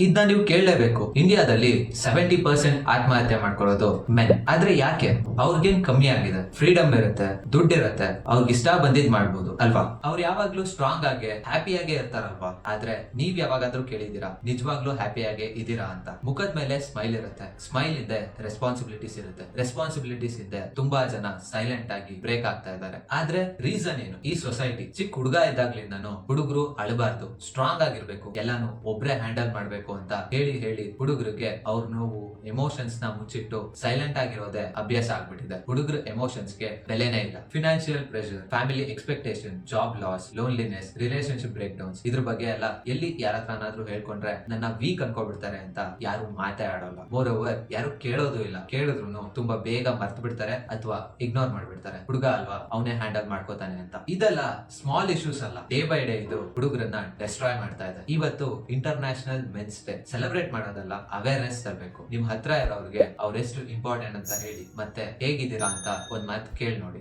ಇದನ್ನ ನೀವು ಕೇಳಲೇಬೇಕು. ಇಂಡಿಯಾದಲ್ಲಿ 70% ಆತ್ಮಹತ್ಯೆ ಮಾಡ್ಕೊಳ್ಳೋದು ಮೆನ್. ಆದ್ರೆ ಯಾಕೆ? ಅವ್ರಿಗೇನ್ ಕಮ್ಮಿ ಆಗಿದೆ? ಫ್ರೀಡಮ್ ಇರುತ್ತೆ, ದುಡ್ಡು ಇರುತ್ತೆ, ಅವ್ರಿಗೆ ಇಷ್ಟ ಬಂದಿದ್ ಮಾಡ್ಬೋದು ಅಲ್ವಾ? ಅವ್ರು ಯಾವಾಗ್ಲೂ ಸ್ಟ್ರಾಂಗ್ ಆಗಿ ಹ್ಯಾಪಿಯಾಗೆ ಇರ್ತಾರಲ್ವಾ? ಆದ್ರೆ ನೀವ್ ಯಾವಾಗಾದ್ರೂ ಕೇಳಿದೀರಾ ನಿಜವಾಗ್ಲೂ ಹ್ಯಾಪಿಯಾಗೆ ಇದೀರಾ ಅಂತ? ಮುಖದ ಮೇಲೆ ಸ್ಮೈಲ್ ಇರುತ್ತೆ, ಸ್ಮೈಲ್ ಇದೆ ರೆಸ್ಪಾನ್ಸಿಬಿಲಿಟೀಸ್ ಇರುತ್ತೆ, ರೆಸ್ಪಾನ್ಸಿಬಿಲಿಟೀಸ್ ಇದೆ ತುಂಬಾ ಜನ ಸೈಲೆಂಟ್ ಆಗಿ ಬ್ರೇಕ್ ಆಗ್ತಾ ಇದ್ದಾರೆ. ಆದ್ರೆ ರೀಸನ್ ಏನು? ಈ ಸೊಸೈಟಿ ಚಿಕ್ಕ ಹುಡುಗ ಇದ್ದಾಗ್ಲಿಂದನು ಹುಡುಗರು ಅಳಬಾರ್ದು, ಸ್ಟ್ರಾಂಗ್ ಆಗಿರ್ಬೇಕು, ಎಲ್ಲಾನು ಒಬ್ರೇ ಹ್ಯಾಂಡಲ್ ಮಾಡ್ಬೇಕು ಅಂತ ಹೇಳಿ ಹೇಳಿ ಹುಡುಗರಿಗೆ ಅವ್ರ ನೋವು ಎಮೋಷನ್ಸ್ ನ ಮುಚ್ಚಿಟ್ಟು ಸೈಲೆಂಟ್ ಆಗಿರೋದೇ ಅಭ್ಯಾಸ ಆಗ್ಬಿಟ್ಟಿದೆ. ಹುಡುಗರ ಎಮೋಷನ್ಸ್ ಗೆ ಬೆಲೆನೇ ಇಲ್ಲ. Financial pressure, family expectation, job loss, loneliness, relationship breakdowns, ಇದ್ರ ಬಗ್ಗೆ ಎಲ್ಲ ಎಲ್ಲಿ ಯಾರತ್ರನಾದ್ರೂ ಹೇಳ್ಕೊಂಡ್ರೆ ನನ್ನ ವೀಕ್ ಅನ್ಕೋಬಿಡ್ತಾರೆ ಅಂತ ಯಾರು ಮಾತೇ ಆಡೋಲ್ಲ. ಮೋರ್ ಓವರ್ ಯಾರು ಕೇಳೋದು ಇಲ್ಲ, ಕೇಳಿದ್ರು ತುಂಬಾ ಬೇಗ ಮರ್ತು ಬಿಡ್ತಾರೆ ಅಥವಾ ಇಗ್ನೋರ್ ಮಾಡ್ಬಿಡ್ತಾರೆ. ಹುಡುಗ ಅಲ್ವಾ ಅವನೇ ಹ್ಯಾಂಡಲ್ ಮಾಡ್ಕೋತಾನೆ ಅಂತ. ಇದೆಲ್ಲ ಸ್ಮಾಲ್ ಇಶ್ಯೂಸ್ ಅಲ್ಲ, ಡೇ ಬೈ ಡೇ ಇದು ಹುಡುಗರನ್ನ ಡೆಸ್ಟ್ರಾಯ್ ಮಾಡ್ತಾ ಇದೆ. ಇವತ್ತು ಇಂಟರ್ನ್ಯಾಷನಲ್ ಮೆನ್ಸ್ ಡೇ ಸೆಲೆಬ್ರೇಟ್ ಮಾಡೋದಲ್ಲ, ಅವೇರ್ನೆಸ್ ತರಬೇಕು. ನಿಮ್ ಹತ್ರ ಇರೋರಿಗೆ ಅವ್ರೆಷ್ಟು ಇಂಪಾರ್ಟೆಂಟ್ ಅಂತ ಹೇಳಿ ಮತ್ತೆ ಹೇಗಿದ್ದೀರಾ ಅಂತ ಒಂದ್ ಮಾತು ಕೇಳಿ ನೋಡಿ.